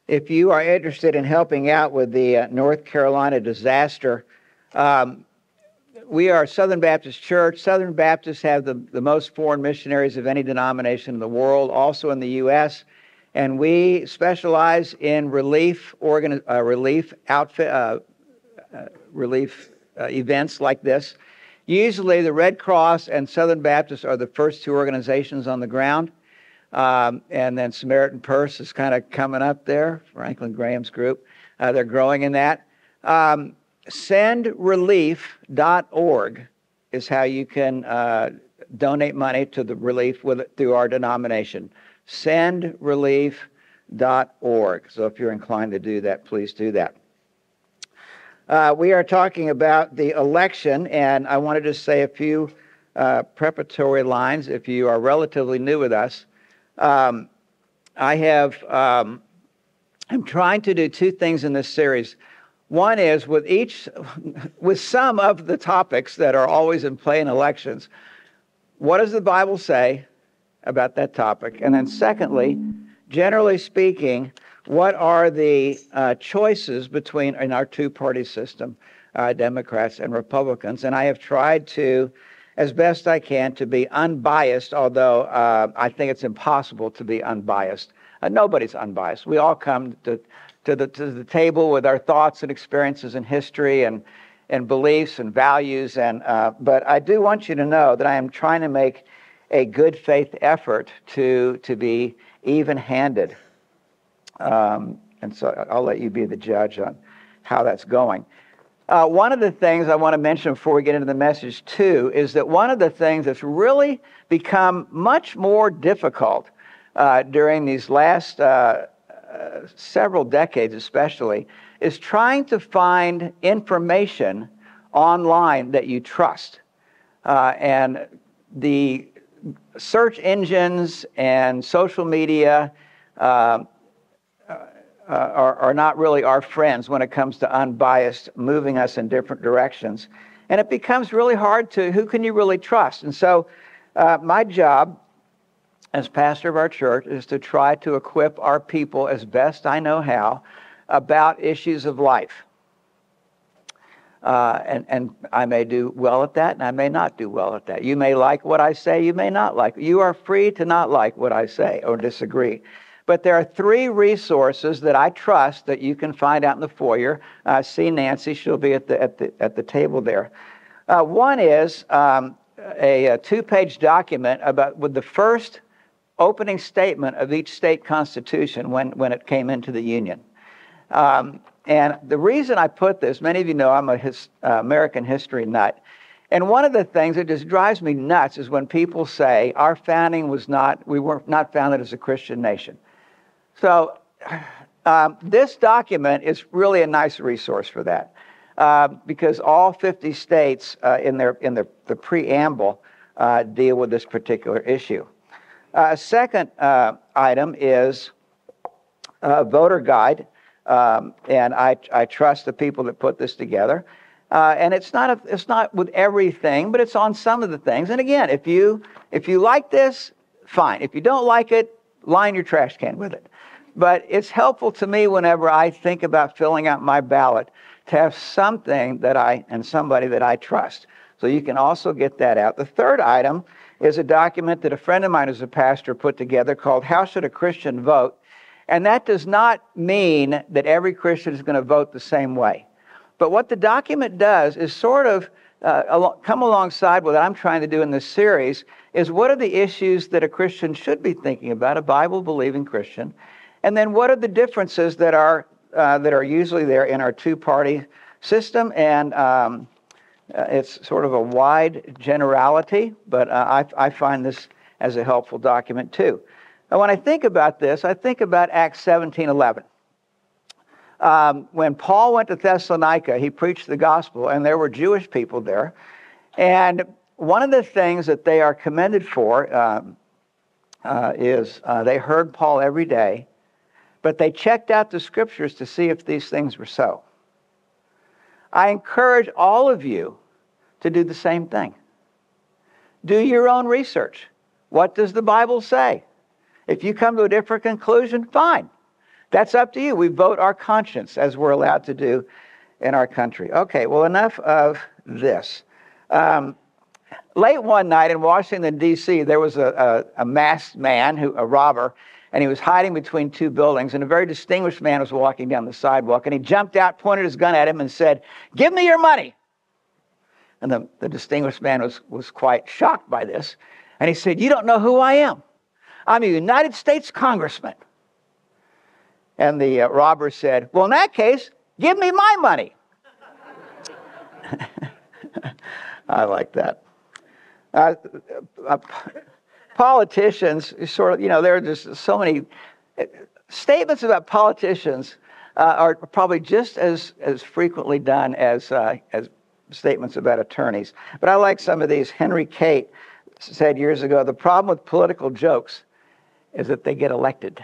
If you are interested in helping out with the North Carolina disaster, we are a Southern Baptist church. Southern Baptists have the most foreign missionaries of any denomination in the world, also in the U.S., and we specialize in relief events like this. Usually the Red Cross and Southern Baptists are the first two organizations on the ground. And then Samaritan Purse is kind of coming up there, Franklin Graham's group. They're growing in that. Sendrelief.org is how you can donate money to the relief through our denomination. Sendrelief.org. So if you're inclined to do that, please do that. We are talking about the election, and I wanted to say a few preparatory lines if you are relatively new with us. I'm trying to do two things in this series. One is with some of the topics that are always in play in elections, what does the Bible say about that topic? And then secondly, generally speaking, what are the choices in our two-party system, Democrats and Republicans? And I have tried to, as best I can, to be unbiased, although I think it's impossible to be unbiased. Nobody's unbiased. We all come to the table with our thoughts and experiences and history and beliefs and values. But I do want you to know that I am trying to make a good faith effort to be even-handed. And so I'll let you be the judge on how that's going. One of the things I want to mention before we get into the message, too, is that one of the things that's really become much more difficult during these last several decades especially, is trying to find information online that you trust. And the search engines and social media are not really our friends when it comes to unbiased, moving us in different directions. And it becomes really hard who can you really trust? And so my job as pastor of our church is to try to equip our people as best I know how about issues of life. And I may do well at that, and I may not do well at that. You may like what I say, you may not like. You are free to not like what I say or disagree. But there are three resources that I trust that you can find out in the foyer. See Nancy; she'll be at the table there. One is a two-page document with the first opening statement of each state constitution when it came into the Union. And the reason I put this, many of you know I'm a American history nut. And one of the things that just drives me nuts is when people say our founding we were not founded as a Christian nation. So this document is really a nice resource for that because all 50 states in the preamble deal with this particular issue. A second item is a voter guide, and I trust the people that put this together. And it's not with everything, but it's on some of the things. And again, if you like this, fine. If you don't like it, line your trash can with it. But it's helpful to me whenever I think about filling out my ballot to have something and somebody that I trust. So you can also get that out. The third item is a document that a friend of mine who's a pastor put together called How Should a Christian Vote? And that does not mean that every Christian is going to vote the same way. But what the document does is sort of come alongside what I'm trying to do in this series is what are the issues that a Christian should be thinking about, a Bible-believing Christian, and then what are the differences that are usually there in our two-party system. And it's sort of a wide generality, but I find this as a helpful document too. And when I think about this, I think about Acts 17:11. When Paul went to Thessalonica, he preached the gospel, and there were Jewish people there. And one of the things that they are commended for is they heard Paul every day, but they checked out the scriptures to see if these things were so. I encourage all of you to do the same thing. Do your own research. What does the Bible say? If you come to a different conclusion, fine. That's up to you. We vote our conscience, as we're allowed to do in our country. Okay, well, enough of this. Late one night in Washington, D.C., there was a masked man, a robber, and he was hiding between two buildings, and a very distinguished man was walking down the sidewalk, and he jumped out, pointed his gun at him, and said, "Give me your money." And the distinguished man was quite shocked by this, and he said, "You don't know who I am. I'm a United States congressman." And the robber said, "Well, in that case, give me my money." I like that. Politicians, sort of, there are just so many statements about politicians are probably just as frequently done as statements about attorneys. But I like some of these. Henry Cate said years ago, "The problem with political jokes is that they get elected."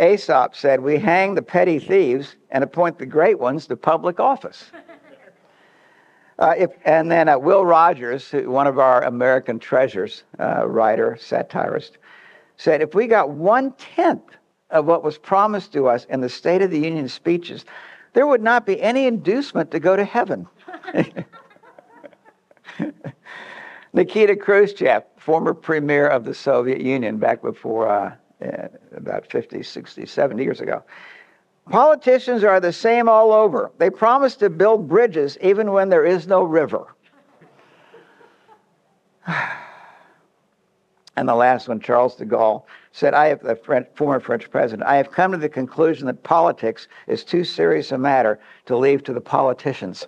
Aesop said, "We hang the petty thieves and appoint the great ones to public office." And then Will Rogers, one of our American treasures, writer, satirist, said, "If we got 1/10 of what was promised to us in the State of the Union speeches, there would not be any inducement to go to heaven." Nikita Khrushchev, former premier of the Soviet Union back before about 50, 60, 70 years ago. "Politicians are the same all over. They promise to build bridges even when there is no river." And the last one, Charles de Gaulle, said, former French president, "I have come to the conclusion that politics is too serious a matter to leave to the politicians."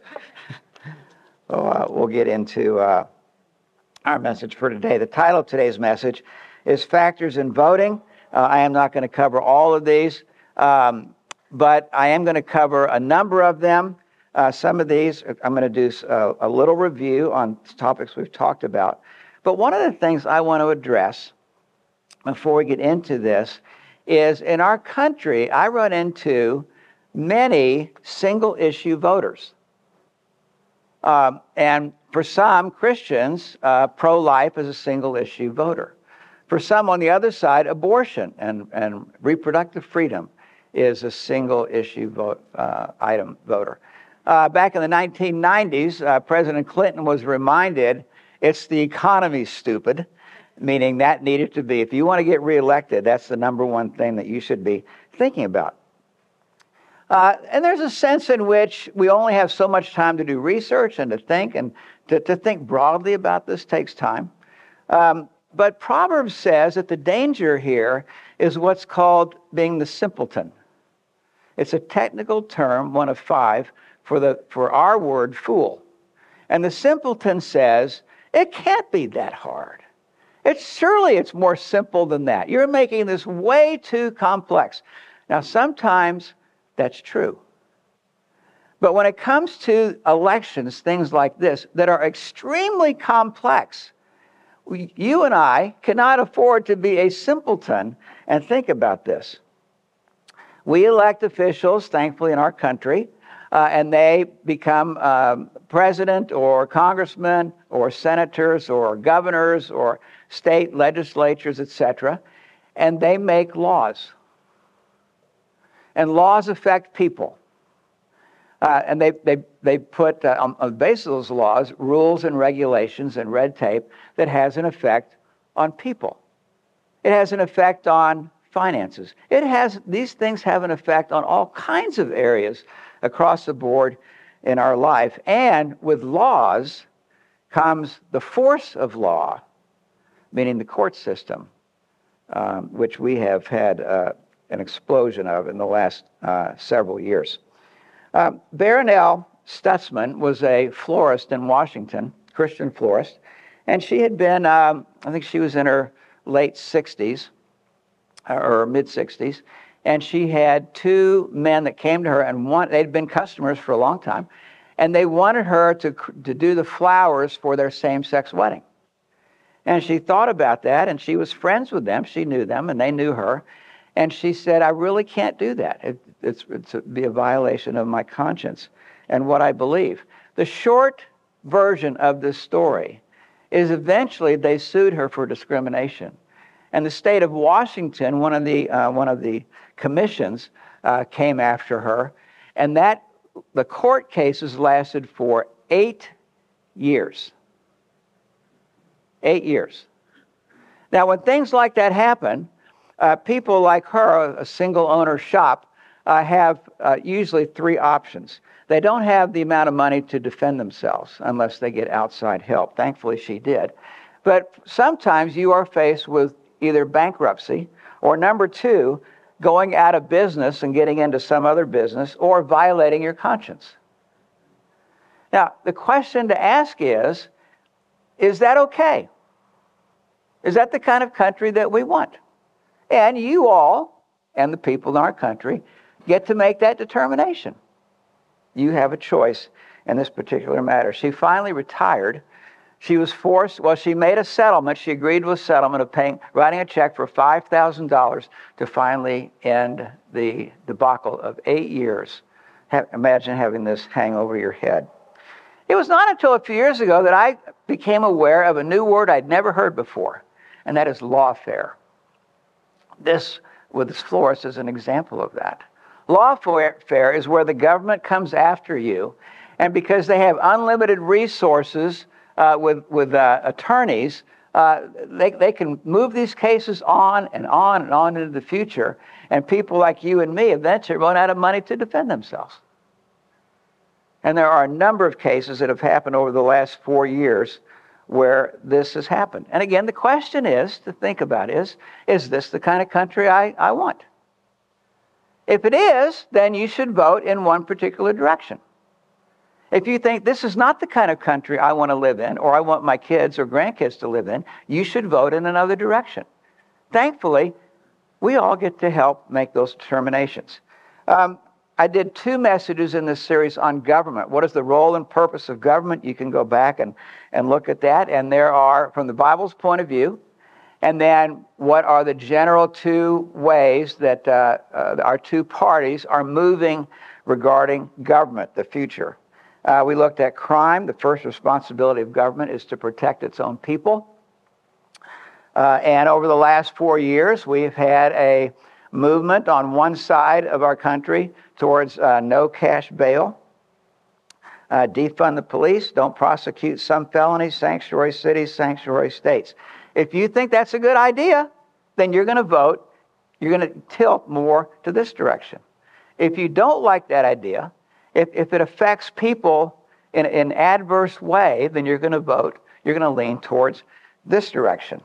So we'll get into our message for today. The title of today's message is Factors in Voting. I am not going to cover all of these, but I am going to cover a number of them. Some of these, I'm going to do a little review on topics we've talked about. But one of the things I want to address before we get into this is in our country, I run into many single-issue voters. And for some Christians, pro-life is a single-issue voter. For some on the other side, abortion and reproductive freedom is a single-issue voter. Back in the 1990s, President Clinton was reminded, it's the economy, stupid, meaning that needed to be, if you want to get reelected, that's the number one thing that you should be thinking about. And there's a sense in which we only have so much time to do research and to think broadly about this takes time. But Proverbs says that the danger here is what's called being the simpleton. It's a technical term, one of 5, for our word fool. And the simpleton says, it can't be that hard. Surely it's more simple than that. You're making this way too complex. Now, sometimes that's true. But when it comes to elections, things like this, that are extremely complex, you and I cannot afford to be a simpleton and think about this. We elect officials, thankfully, in our country, and they become president or congressmen or senators or governors or state legislatures, etc., and they make laws. And laws affect people. And they put on the basis of those laws, rules and regulations and red tape that has an effect on people. It has an effect on finances. These things have an effect on all kinds of areas across the board in our life. And with laws comes the force of law, meaning the court system, which we have had an explosion of in the last several years. Barronelle Stutzman was a florist in Washington, Christian florist, and she had been, I think she was in her late 60s, or mid-60s, and she had 2 men that came to her, and they'd been customers for a long time, and they wanted her to do the flowers for their same-sex wedding. And she thought about that, and she was friends with them. She knew them, and they knew her. And she said, I really can't do that. It'd be a violation of my conscience and what I believe. The short version of this story is eventually they sued her for discrimination. And the state of Washington, one of the commissions, came after her, and the court cases lasted for 8 years. 8 years. Now, when things like that happen, people like her, a single owner shop, have usually 3 options. They don't have the amount of money to defend themselves unless they get outside help. Thankfully, she did. But sometimes you are faced with either bankruptcy or, number 2, going out of business and getting into some other business, or violating your conscience. Now, the question to ask is that okay? Is that the kind of country that we want? And you all, and the people in our country, get to make that determination. You have a choice in this particular matter. She finally retired. She was forced, she made a settlement. She agreed to a settlement of writing a check for $5,000 to finally end the debacle of 8 years. Imagine having this hang over your head. It was not until a few years ago that I became aware of a new word I'd never heard before, and that is lawfare. This, with this florist, is an example of that. Lawfare is where the government comes after you, and because they have unlimited resources with attorneys, they can move these cases on and on and on into the future, and people like you and me eventually run out of money to defend themselves. And there are a number of cases that have happened over the last 4 years where this has happened. And again, the question is, to think about is this the kind of country I want? If it is, then you should vote in one particular direction. If you think this is not the kind of country I want to live in, or I want my kids or grandkids to live in, you should vote in another direction. Thankfully, we all get to help make those determinations. I did 2 messages in this series on government. What is the role and purpose of government? You can go back and look at that. And there are, from the Bible's point of view, and then what are the general 2 ways that our 2 parties are moving regarding government, the future. We looked at crime. The first responsibility of government is to protect its own people. And over the last 4 years, we've had a movement on one side of our country towards no cash bail, defund the police, don't prosecute some felonies, sanctuary cities, sanctuary states. If you think that's a good idea, then you're going to vote, you're going to tilt more to this direction. If you don't like that idea, if it affects people in an adverse way, then you're going to vote, you're going to lean towards this direction.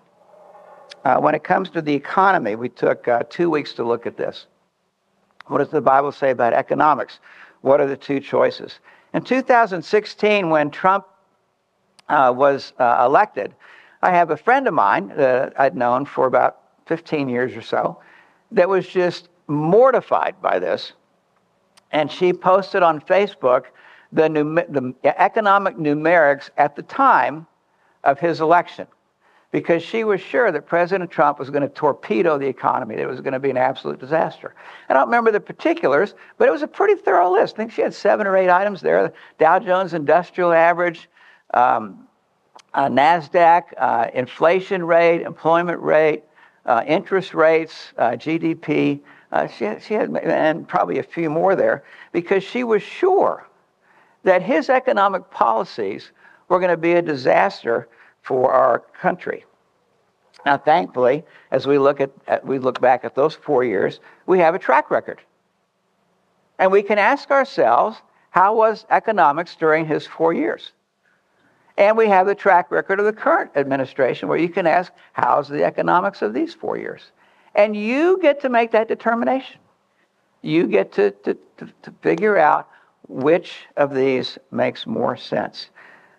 When it comes to the economy, we took 2 weeks to look at this. What does the Bible say about economics? What are the 2 choices? In 2016, when Trump was elected, I have a friend of mine that I'd known for about 15 years or so that was just mortified by this. And she posted on Facebook the economic numerics at the time of his election, because she was sure that President Trump was going to torpedo the economy, that it was going to be an absolute disaster. I don't remember the particulars, but it was a pretty thorough list. I think she had 7 or 8 items there: Dow Jones Industrial Average, NASDAQ, inflation rate, employment rate, interest rates, GDP. She had, and probably a few more there, because she was sure that his economic policies were going to be a disaster for our country. Now, thankfully, as we look back at those 4 years, we have a track record. And we can ask ourselves, how was economics during his 4 years? And we have the track record of the current administration, where you can ask, how's the economics of these 4 years? And you get to make that determination. You get to figure out which of these makes more sense.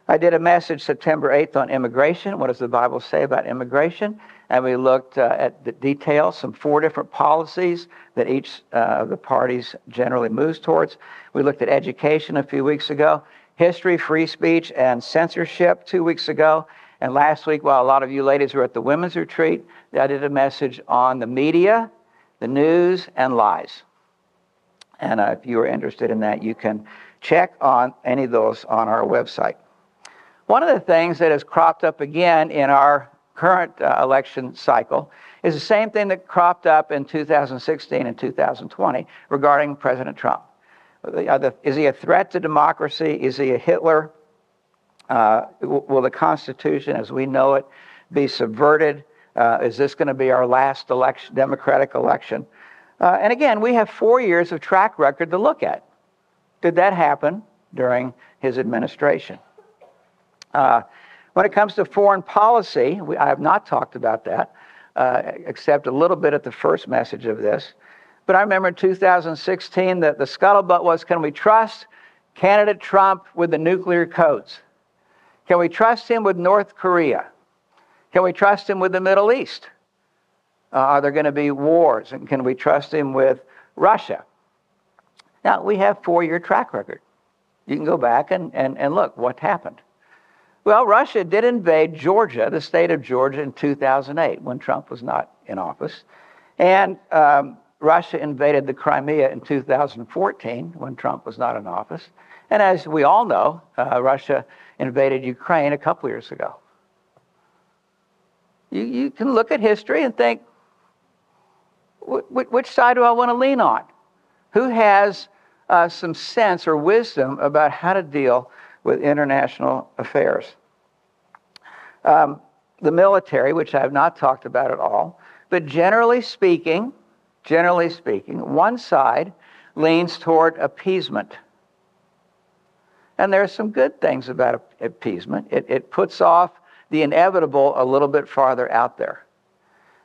I did a message September 8th on immigration. What does the Bible say about immigration? And we looked at the details, some 4 different policies that each of the parties generally moves towards. We looked at education a few weeks ago, history, free speech, and censorship 2 weeks ago. And last week, while a lot of you ladies were at the women's retreat, I did a message on the media, the news, and lies. And if you are interested in that, you can check on any of those on our website. One of the things that has cropped up again in our current election cycle is the same thing that cropped up in 2016 and 2020 regarding President Trump. Is he a threat to democracy? Is he a Hitler? Will the Constitution as we know it be subverted? Is this going to be our last election, democratic election? And again, we have 4 years of track record to look at. Did that happen during his administration? When it comes to foreign policy, I have not talked about that, except a little bit at the first message of this. But I remember in 2016 that the scuttlebutt was, can we trust candidate Trump with the nuclear codes? Can we trust him with North Korea? Can we trust him with the Middle East? Are there going to be wars? And can we trust him with Russia? Now, we have 4-year track record. You can go back and look what happened. Well, Russia did invade Georgia, the state of Georgia, in 2008 when Trump was not in office. And Russia invaded the Crimea in 2014 when Trump was not in office. And as we all know, Russia invaded Ukraine a couple years ago. You can look at history and think, which side do I want to lean on? Who has some sense or wisdom about how to deal with international affairs? The military, which I have not talked about at all, but generally speaking, one side leans toward appeasement. And there are some good things about appeasement. It puts off the inevitable a little bit farther out there.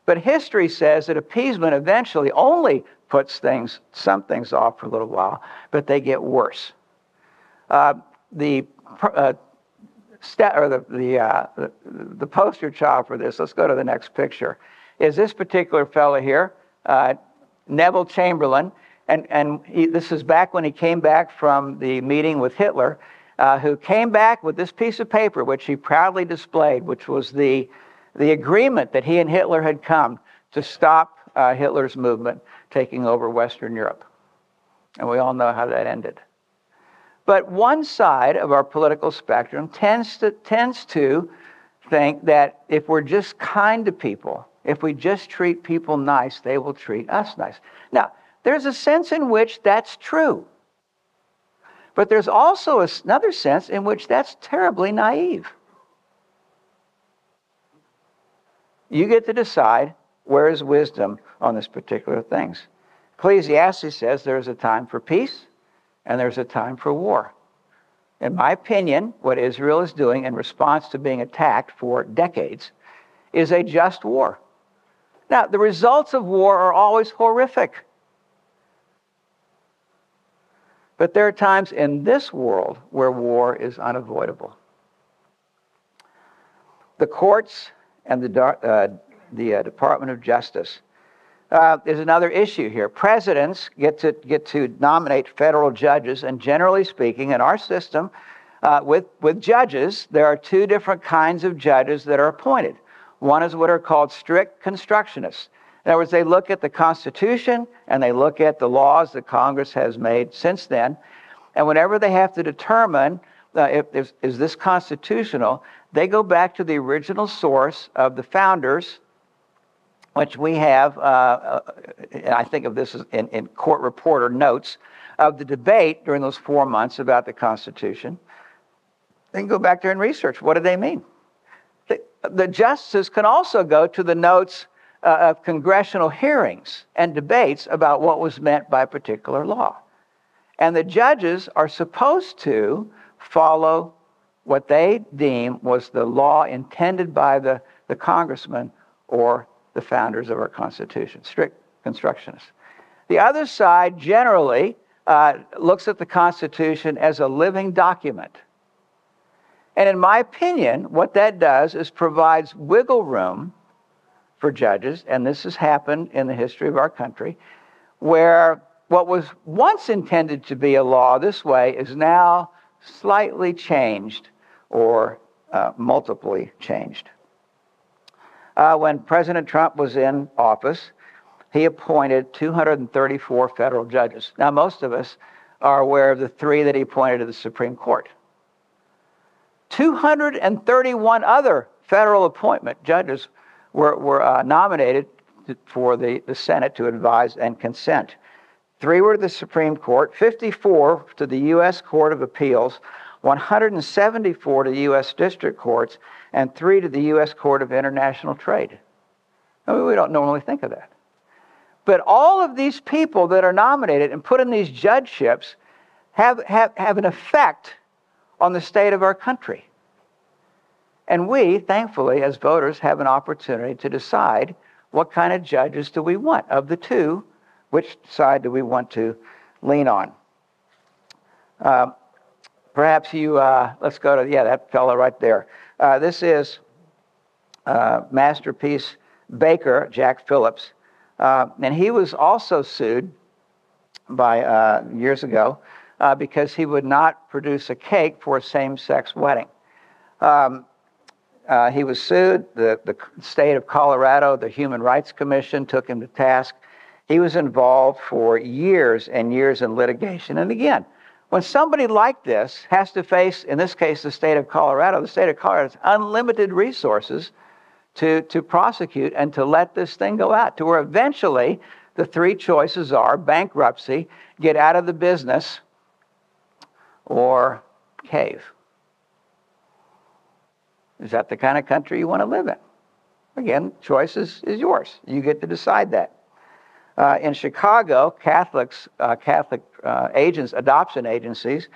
But history says that appeasement eventually only puts some things off for a little while, but they get worse. The poster child for this, let's go to the next picture, is this particular fellow here, Neville Chamberlain. And this is back when he came back from the meeting with Hitler, who came back with this piece of paper, which he proudly displayed, which was the agreement that he and Hitler had come to stop Hitler's movement taking over Western Europe. And we all know how that ended. But one side of our political spectrum tends to think that if we're just kind to people, if we just treat people nice, they will treat us nice. Now, there's a sense in which that's true. But there's also another sense in which that's terribly naive. You get to decide where is wisdom on this particular things. Ecclesiastes says there's a time for peace and there's a time for war. In my opinion, what Israel is doing in response to being attacked for decades is a just war. Now, the results of war are always horrific. But there are times in this world where war is unavoidable. The courts and the Department of Justice is another issue here. Presidents get to nominate federal judges, and generally speaking, in our system, with judges, there are two different kinds of judges that are appointed. One is what are called strict constructionists. In other words, they look at the Constitution and they look at the laws that Congress has made since then, and whenever they have to determine is this constitutional, they go back to the original source of the founders, which we have, and I think of this as in court reporter notes, of the debate during those 4 months about the Constitution. They can go back there and research. What do they mean? The justices can also go to the notes of congressional hearings and debates about what was meant by a particular law. And the judges are supposed to follow what they deem was the law intended by the congressman or the founders of our Constitution, strict constructionists. The other side generally looks at the Constitution as a living document. And in my opinion, what that does is provides wiggle room for judges, and this has happened in the history of our country, where what was once intended to be a law this way is now slightly changed or multiply changed. When President Trump was in office, he appointed 234 federal judges. Now, most of us are aware of the 3 that he appointed to the Supreme Court. 231 other federal appointment judges were nominated for the Senate to advise and consent. 3 were to the Supreme Court, 54 to the U.S. Court of Appeals, 174 to the U.S. District Courts, and 3 to the U.S. Court of International Trade. I mean, we don't normally think of that. But all of these people that are nominated and put in these judgeships have an effect on the state of our country. And we, thankfully, as voters, have an opportunity to decide what kind of judges do we want. Of the two, which side do we want to lean on? Perhaps you, let's go to, that fellow right there. This is Masterpiece Baker, Jack Phillips. And he was also sued by years ago because he would not produce a cake for a same-sex wedding. He was sued. The state of Colorado, the Human Rights Commission, took him to task. He was involved for years and years in litigation. And again, when somebody like this has to face, in this case, the state of Colorado has unlimited resources to prosecute and to let this thing go out, to where eventually the 3 choices are bankruptcy, get out of the business, or cave. Is that the kind of country you want to live in? Again, choice is yours. You get to decide that. In Chicago, Catholic adoption agencies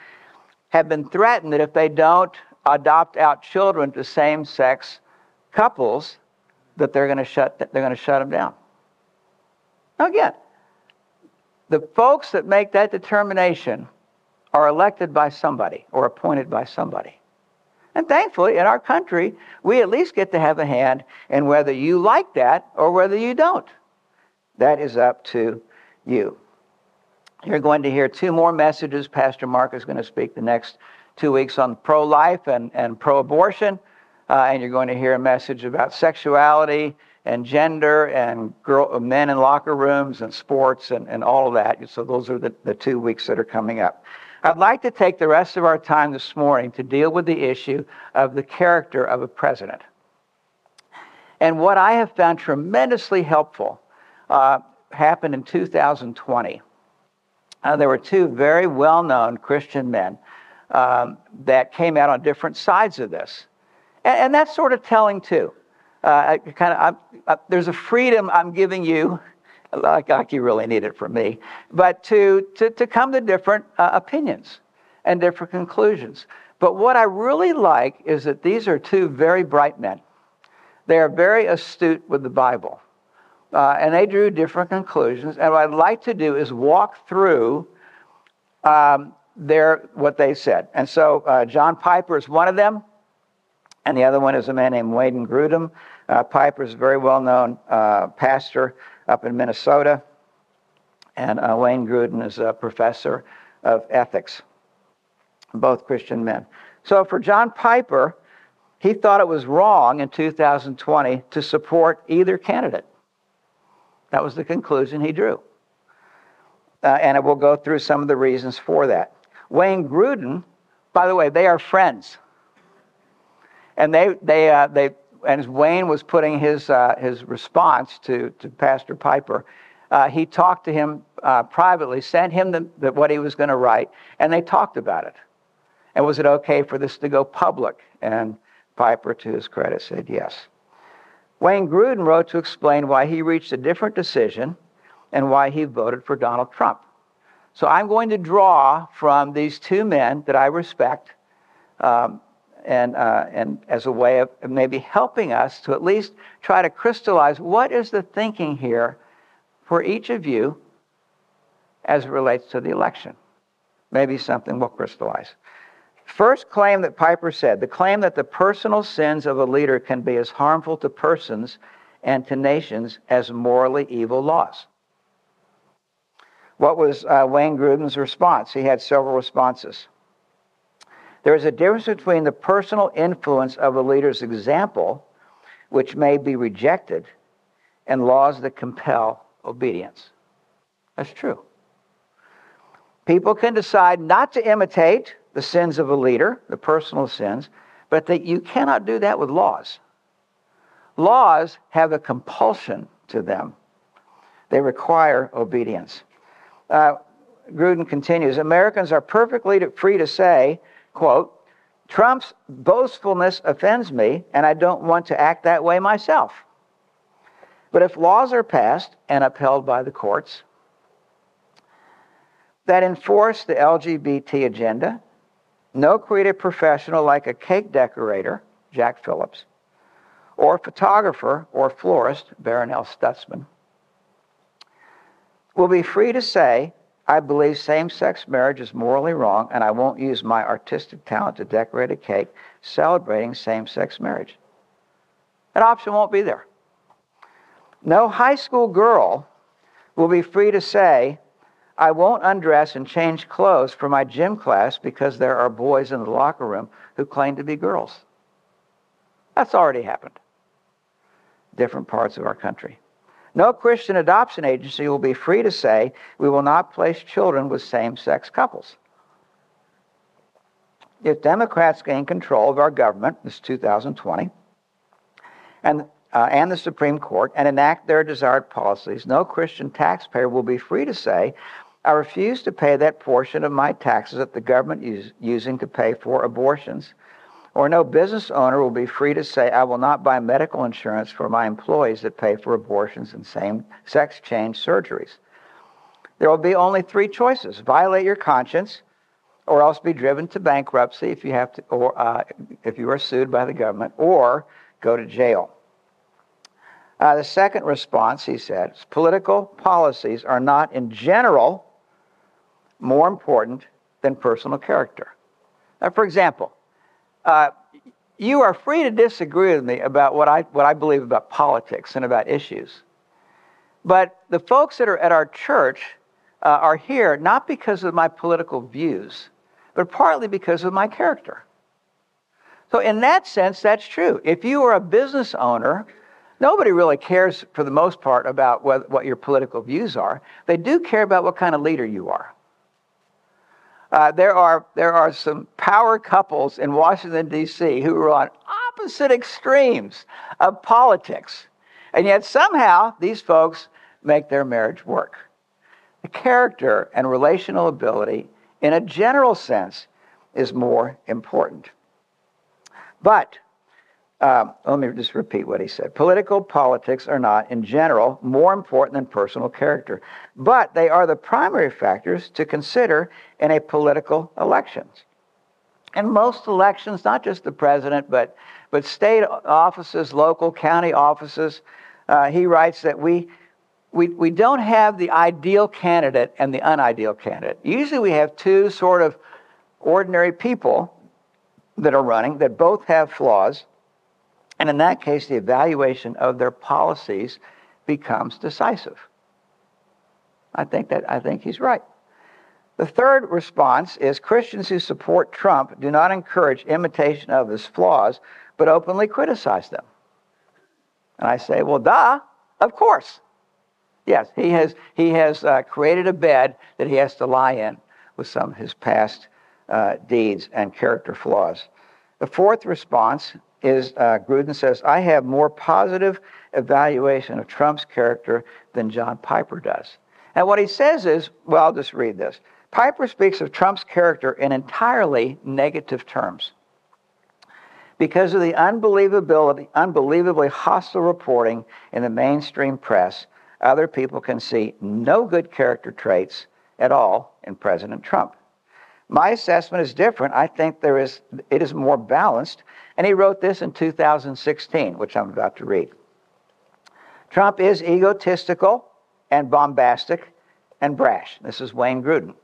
have been threatened that if they don't adopt out children to same-sex couples, that they're going to shut them down. Now again, the folks that make that determination are elected by somebody or appointed by somebody. And thankfully, in our country, we at least get to have a hand in whether you like that or whether you don't. That is up to you. You're going to hear 2 more messages. Pastor Mark is going to speak the next 2 weeks on pro-life and pro-abortion. And you're going to hear a message about sexuality and gender and men in locker rooms and sports and all of that. So those are the 2 weeks that are coming up. I'd like to take the rest of our time this morning to deal with the issue of the character of a president. And what I have found tremendously helpful happened in 2020. There were 2 very well-known Christian men that came out on different sides of this. And that's sort of telling too. There's a freedom I'm giving you, like you really need it from me, but to come to different opinions and different conclusions. But what I really like is that these are 2 very bright men. They are very astute with the Bible. And they drew different conclusions. And what I'd like to do is walk through what they said. And so John Piper is one of them. And the other one is a man named Wayne Grudem. Piper is a very well-known pastor up in Minnesota. And Wayne Grudem is a professor of ethics. Both Christian men. So for John Piper, he thought it was wrong in 2020 to support either candidate. That was the conclusion he drew. And we'll go through some of the reasons for that. Wayne Grudem, by the way, they are friends. And as Wayne was putting his response to Pastor Piper, he talked to him privately, sent him what he was going to write, and they talked about it. And was it okay for this to go public? And Piper, to his credit, said yes. Wayne Grudem wrote to explain why he reached a different decision and why he voted for Donald Trump. So I'm going to draw from these 2 men that I respect and as a way of maybe helping us to at least try to crystallize what is the thinking here for each of you as it relates to the election. Maybe something will crystallize. First claim that Piper said, the claim that the personal sins of a leader can be as harmful to persons and to nations as morally evil laws. What was Wayne Grudem's response? He had several responses. There is a difference between the personal influence of a leader's example, which may be rejected, and laws that compel obedience. That's true. People can decide not to imitate the sins of a leader, the personal sins, but that you cannot do that with laws. Laws have a compulsion to them. They require obedience. Gruden continues, Americans are perfectly free to say, quote, Trump's boastfulness offends me, and I don't want to act that way myself. But if laws are passed and upheld by the courts that enforce the LGBT agenda, no creative professional like a cake decorator, Jack Phillips, or photographer or florist, Baronelle Stutzman, will be free to say, I believe same-sex marriage is morally wrong, and I won't use my artistic talent to decorate a cake celebrating same-sex marriage. That option won't be there. No high school girl will be free to say, I won't undress and change clothes for my gym class because there are boys in the locker room who claim to be girls. That's already happened. Different parts of our country. No Christian adoption agency will be free to say, we will not place children with same-sex couples. If Democrats gain control of our government, this is 2020, and the Supreme Court, and enact their desired policies, no Christian taxpayer will be free to say, I refuse to pay that portion of my taxes that the government is using to pay for abortions. Or no business owner will be free to say, I will not buy medical insurance for my employees that pay for abortions and same-sex change surgeries. There will be only three choices. Violate your conscience, or else be driven to bankruptcy if you have to, or if you are sued by the government, or go to jail. The second response, he said, is political policies are not in general more important than personal character. Now, for example, you are free to disagree with me about what I believe about politics and about issues. But the folks that are at our church are here not because of my political views, but partly because of my character. So in that sense, that's true. If you are a business owner, nobody really cares for the most part about what your political views are. They do care about what kind of leader you are. There are some power couples in Washington, D.C. who are on opposite extremes of politics. And yet somehow these folks make their marriage work. The character and relational ability, in a general sense, is more important. But let me just repeat what he said. Political politics are not, in general, more important than personal character, but they are the primary factors to consider in a political election. And most elections, not just the president, but state offices, local, county offices, he writes that we don't have the ideal candidate and the unideal candidate. Usually we have two sort of ordinary people that are running that both have flaws. And in that case, the evaluation of their policies becomes decisive. I think he's right. The third response is Christians who support Trump do not encourage imitation of his flaws, but openly criticize them. And I say, well, duh, of course. Yes, he has created a bed that he has to lie in with some of his past deeds and character flaws. The fourth response is, Gruden says, I have more positive evaluation of Trump's character than John Piper does. And what he says is, well, I'll just read this. Piper speaks of Trump's character in entirely negative terms. Because of the unbelievably hostile reporting in the mainstream press, other people can see no good character traits at all in President Trump. My assessment is different. I think it is more balanced. And he wrote this in 2016, which I'm about to read. Trump is egotistical and bombastic and brash. This is Wayne Gruden.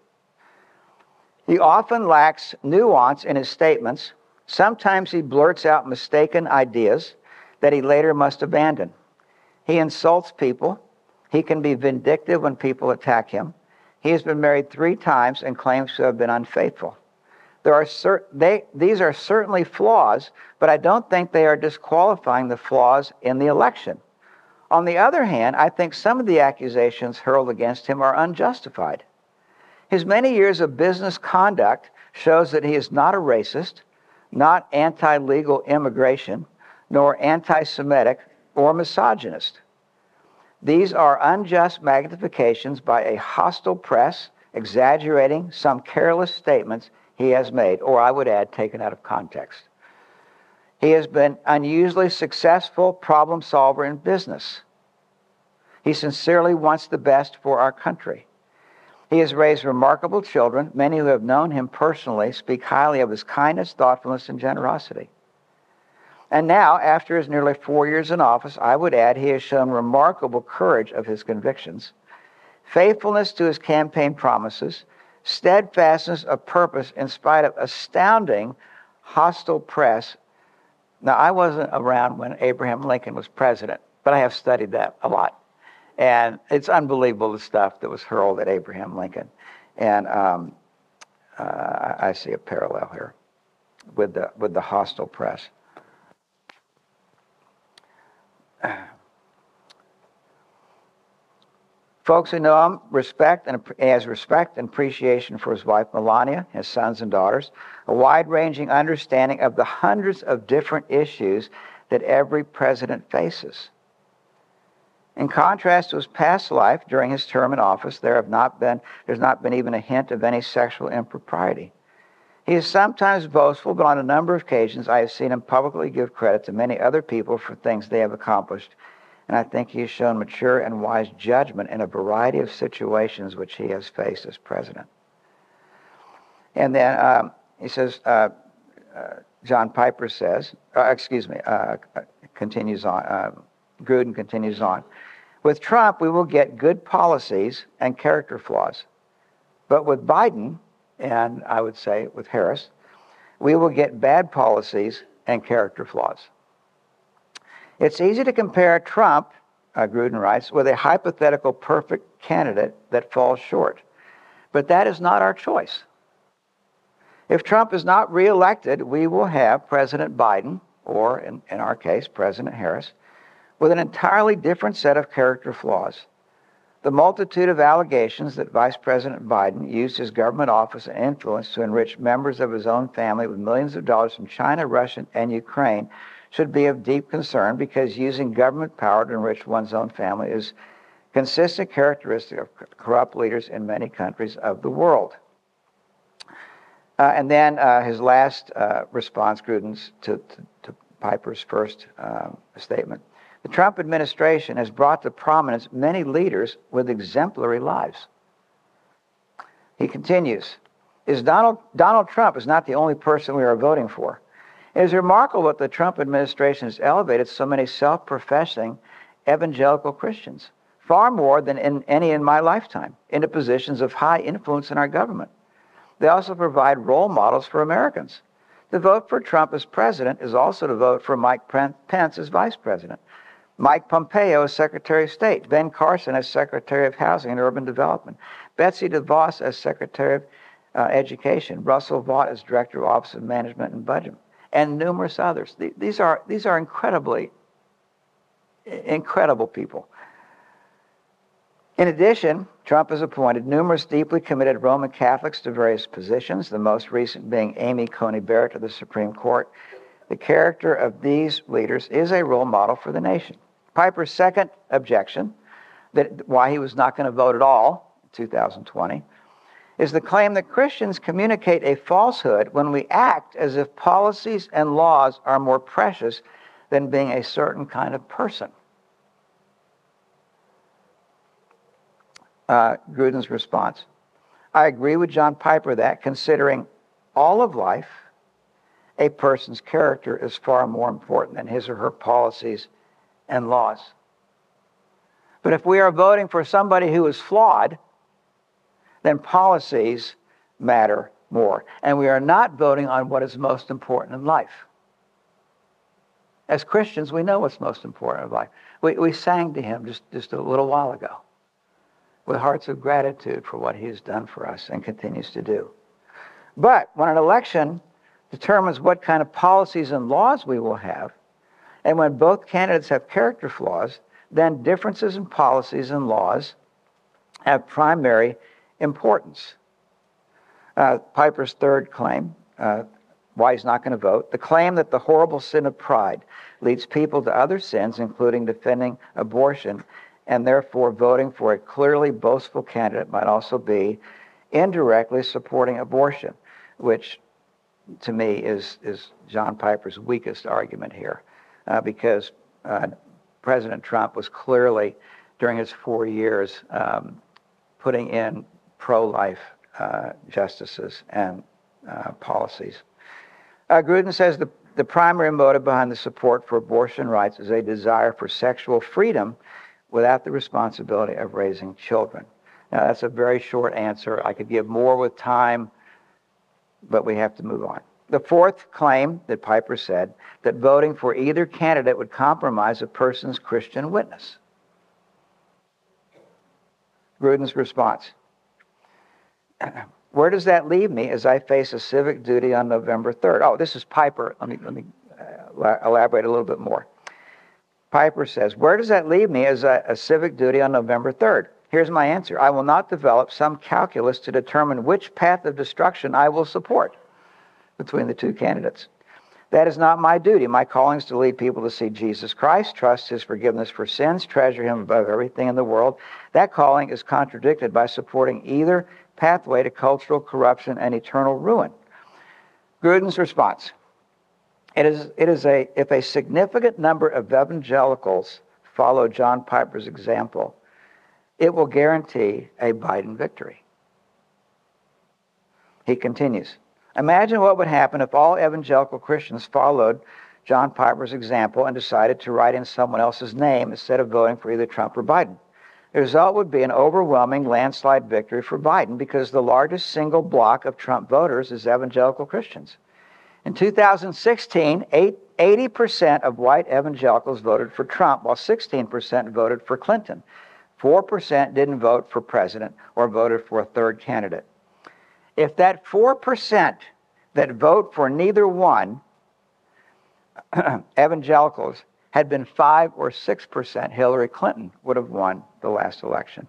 He often lacks nuance in his statements. Sometimes he blurts out mistaken ideas that he later must abandon. He insults people. He can be vindictive when people attack him. He has been married 3 times and claims to have been unfaithful. These are certainly flaws, but I don't think they are disqualifying the flaws in the election. On the other hand, I think some of the accusations hurled against him are unjustified. His many years of business conduct shows that he is not a racist, not anti-legal immigration, nor anti-Semitic or misogynist. These are unjust magnifications by a hostile press, exaggerating some careless statements he has made, or I would add, taken out of context. He has been unusually successful problem solver in business. He sincerely wants the best for our country. He has raised remarkable children. Many who have known him personally speak highly of his kindness, thoughtfulness, and generosity. And now, after his nearly 4 years in office, I would add he has shown remarkable courage of his convictions, faithfulness to his campaign promises, steadfastness of purpose in spite of astounding hostile press. Now, I wasn't around when Abraham Lincoln was president, but I have studied that a lot. And it's unbelievable the stuff that was hurled at Abraham Lincoln. And I see a parallel here with the hostile press. Folks who know him has respect and appreciation for his wife Melania, his sons and daughters, a wide-ranging understanding of the hundreds of different issues that every president faces. In contrast to his past life, during his term in office, there's not been even a hint of any sexual impropriety. He is sometimes boastful, but on a number of occasions I have seen him publicly give credit to many other people for things they have accomplished. And I think he has shown mature and wise judgment in a variety of situations which he has faced as president. And then he says, John Piper says, continues on, Gruden continues on, with Trump we will get good policies and character flaws. But with Biden, and I would say with Harris, we will get bad policies and character flaws. It's easy to compare Trump, Gruden writes, with a hypothetical perfect candidate that falls short. But that is not our choice. If Trump is not reelected, we will have President Biden, or in our case, President Harris, with an entirely different set of character flaws. The multitude of allegations that Vice President Biden used his government office and influence to enrich members of his own family with millions of dollars from China, Russia, and Ukraine should be of deep concern, because using government power to enrich one's own family is a consistent characteristic of corrupt leaders in many countries of the world. And then his last response, Gruden's, to Piper's first statement. The Trump administration has brought to prominence many leaders with exemplary lives. He continues, Donald Trump is not the only person we are voting for. It is remarkable that the Trump administration has elevated so many self-professing evangelical Christians, far more than any in my lifetime, into positions of high influence in our government. They also provide role models for Americans. To vote for Trump as president is also to vote for Mike Pence as vice president, Mike Pompeo as Secretary of State, Ben Carson as Secretary of Housing and Urban Development, Betsy DeVos as Secretary of Education, Russell Vought as Director of Office of Management and Budget, and numerous others. These are incredibly incredible people. In addition, Trump has appointed numerous deeply committed Roman Catholics to various positions, the most recent being Amy Coney Barrett to the Supreme Court. The character of these leaders is a role model for the nation. Piper's second objection, that why he was not going to vote at all in 2020, is the claim that Christians communicate a falsehood when we act as if policies and laws are more precious than being a certain kind of person. Gruden's response. I agree with John Piper that, considering all of life, a person's character is far more important than his or her policies and laws. But if we are voting for somebody who is flawed, then policies matter more. And we are not voting on what is most important in life. As Christians, we know what's most important in life. We sang to him just a little while ago, with hearts of gratitude for what he has done for us and continues to do. But when an election determines what kind of policies and laws we will have, and when both candidates have character flaws, then differences in policies and laws have primary importance. Piper's third claim, why he's not going to vote, the claim that the horrible sin of pride leads people to other sins, including defending abortion and therefore voting for a clearly boastful candidate might also be indirectly supporting abortion, which to me is John Piper's weakest argument here, because President Trump was clearly, during his 4 years, putting in pro-life justices and policies. Gruden says the primary motive behind the support for abortion rights is a desire for sexual freedom without the responsibility of raising children. Now, that's a very short answer. I could give more with time, but we have to move on. The fourth claim that Piper said, that voting for either candidate would compromise a person's Christian witness. Gruden's response: where does that leave me as I face a civic duty on November 3rd? Oh, this is Piper. Let me elaborate a little bit more. Piper says, where does that leave me as a civic duty on November 3rd? Here's my answer. I will not develop some calculus to determine which path of destruction I will support between the two candidates. That is not my duty. My calling is to lead people to see Jesus Christ, trust his forgiveness for sins, treasure him above everything in the world. That calling is contradicted by supporting either pathway to cultural corruption and eternal ruin. Gruden's response: if a significant number of evangelicals follow John Piper's example, it will guarantee a Biden victory. He continues, imagine what would happen if all evangelical Christians followed John Piper's example and decided to write in someone else's name instead of voting for either Trump or Biden. The result would be an overwhelming landslide victory for Biden because the largest single block of Trump voters is evangelical Christians. In 2016, 80% of white evangelicals voted for Trump, while 16% voted for Clinton. 4% didn't vote for president or voted for a third candidate. If that 4% that vote for neither one, evangelicals, had been 5 or 6%, Hillary Clinton would have won the last election.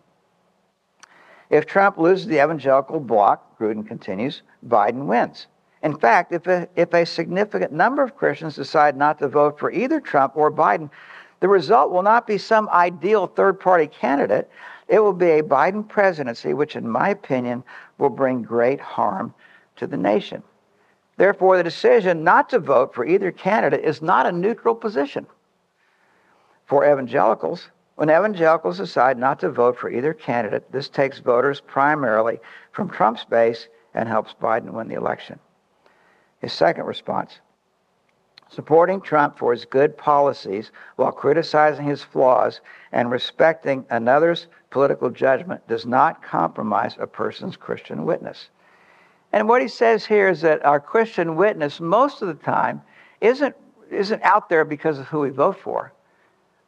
If Trump loses the evangelical bloc, Gruden continues, Biden wins. In fact, if a significant number of Christians decide not to vote for either Trump or Biden, the result will not be some ideal third-party candidate. It will be a Biden presidency, which in my opinion will bring great harm to the nation. Therefore, the decision not to vote for either candidate is not a neutral position. For evangelicals, when evangelicals decide not to vote for either candidate, this takes voters primarily from Trump's base and helps Biden win the election. His second response: supporting Trump for his good policies while criticizing his flaws and respecting another's political judgment does not compromise a person's Christian witness. And what he says here is that our Christian witness most of the time isn't out there because of who we vote for,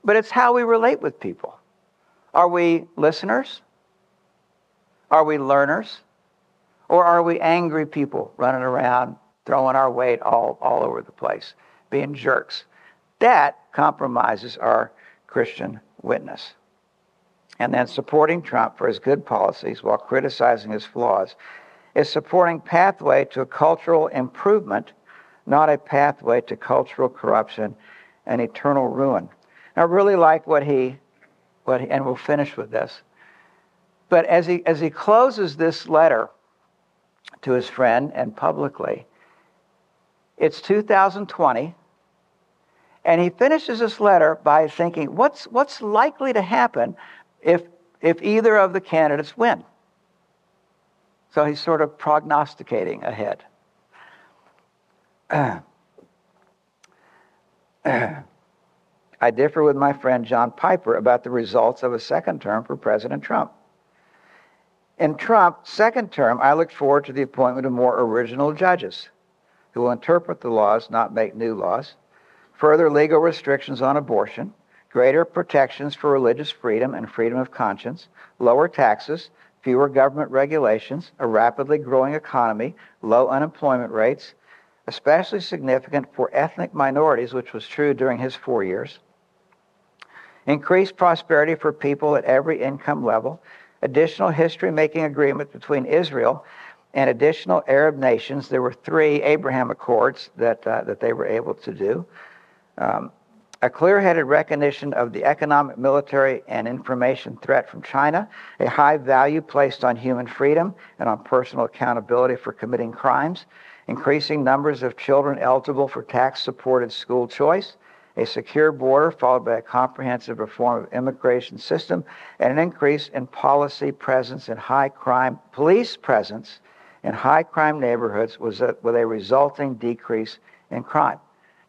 but it's how we relate with people. Are we listeners? Are we learners? Or are we angry people running around, throwing our weight all over the place, being jerks? That compromises our Christian witness. And then supporting Trump for his good policies while criticizing his flaws is supporting pathway to a cultural improvement, not a pathway to cultural corruption and eternal ruin. I really like what he, and we'll finish with this. But as he closes this letter to his friend and publicly, it's 2020, and he finishes this letter by thinking, what's likely to happen if either of the candidates win? So he's sort of prognosticating ahead. I differ with my friend John Piper about the results of a second term for President Trump. In Trump's second term, I look forward to the appointment of more original judges who will interpret the laws, not make new laws, further legal restrictions on abortion, greater protections for religious freedom and freedom of conscience, lower taxes, fewer government regulations, a rapidly growing economy, low unemployment rates, especially significant for ethnic minorities, which was true during his 4 years, increased prosperity for people at every income level, additional history-making agreement between Israel and additional Arab nations. There were 3 Abraham Accords that they were able to do. a clear-headed recognition of the economic, military, and information threat from China, a high value placed on human freedom and on personal accountability for committing crimes, increasing numbers of children eligible for tax-supported school choice, a secure border followed by a comprehensive reform of immigration system, and an increase in policy presence in high crime, police presence in high crime neighborhoods with a resulting decrease in crime.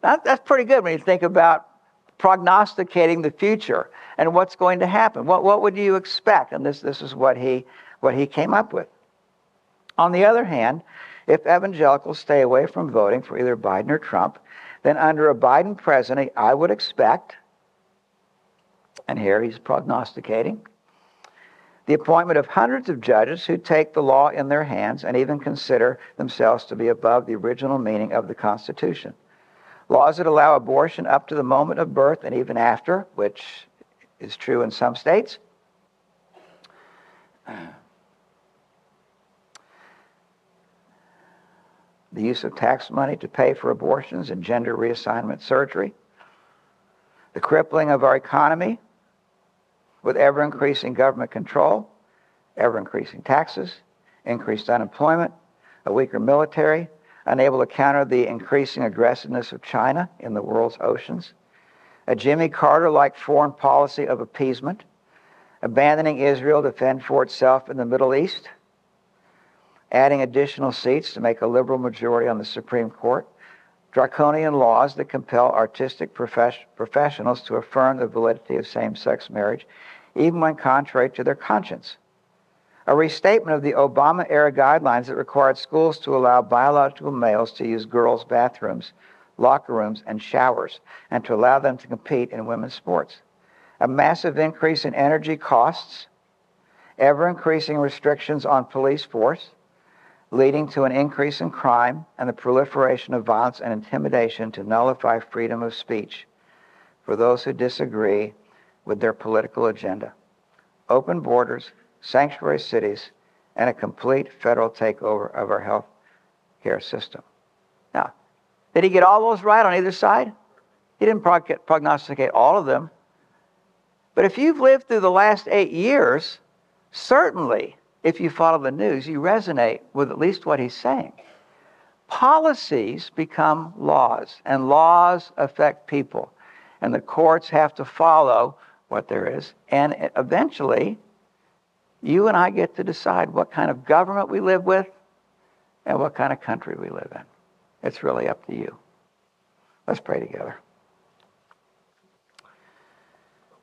Now, that's pretty good when you think about prognosticating the future and what's going to happen. What would you expect? And this is what he came up with. On the other hand, if evangelicals stay away from voting for either Biden or Trump, then under a Biden presidency, I would expect, and here he's prognosticating, the appointment of hundreds of judges who take the law in their hands and even consider themselves to be above the original meaning of the Constitution. Laws that allow abortion up to the moment of birth and even after, which is true in some states. The use of tax money to pay for abortions and gender reassignment surgery. The crippling of our economy with ever-increasing government control, ever-increasing taxes, increased unemployment, a weaker military, unable to counter the increasing aggressiveness of China in the world's oceans, a Jimmy Carter-like foreign policy of appeasement, abandoning Israel to fend for itself in the Middle East, adding additional seats to make a liberal majority on the Supreme Court, draconian laws that compel artistic professionals to affirm the validity of same-sex marriage, even when contrary to their conscience. A restatement of the Obama-era guidelines that required schools to allow biological males to use girls' bathrooms, locker rooms, and showers, and to allow them to compete in women's sports. A massive increase in energy costs, ever-increasing restrictions on police force, leading to an increase in crime and the proliferation of violence and intimidation to nullify freedom of speech for those who disagree with their political agenda. Open borders, sanctuary cities, and a complete federal takeover of our health care system. Now, did he get all those right on either side? He didn't prognosticate all of them. But if you've lived through the last 8 years, certainly, if you follow the news, you resonate with at least what he's saying. Policies become laws, and laws affect people. And the courts have to follow what there is. And eventually, you and I get to decide what kind of government we live with and what kind of country we live in. It's really up to you. Let's pray together.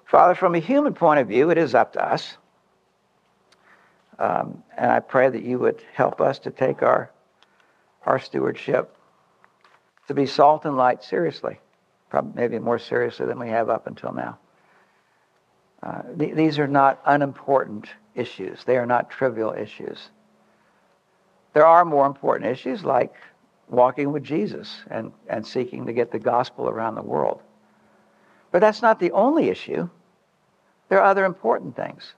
Father, from a human point of view, it is up to us. And I pray that you would help us to take our stewardship to be salt and light seriously, probably maybe more seriously than we have up until now. These are not unimportant issues. They are not trivial issues. There are more important issues like walking with Jesus and seeking to get the gospel around the world. But that's not the only issue. There are other important things.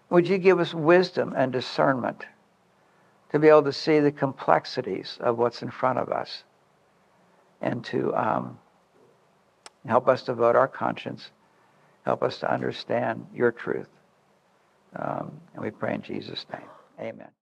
Would you give us wisdom and discernment to be able to see the complexities of what's in front of us and to help us to vote our conscience, help us to understand your truth. And we pray in Jesus' name. Amen.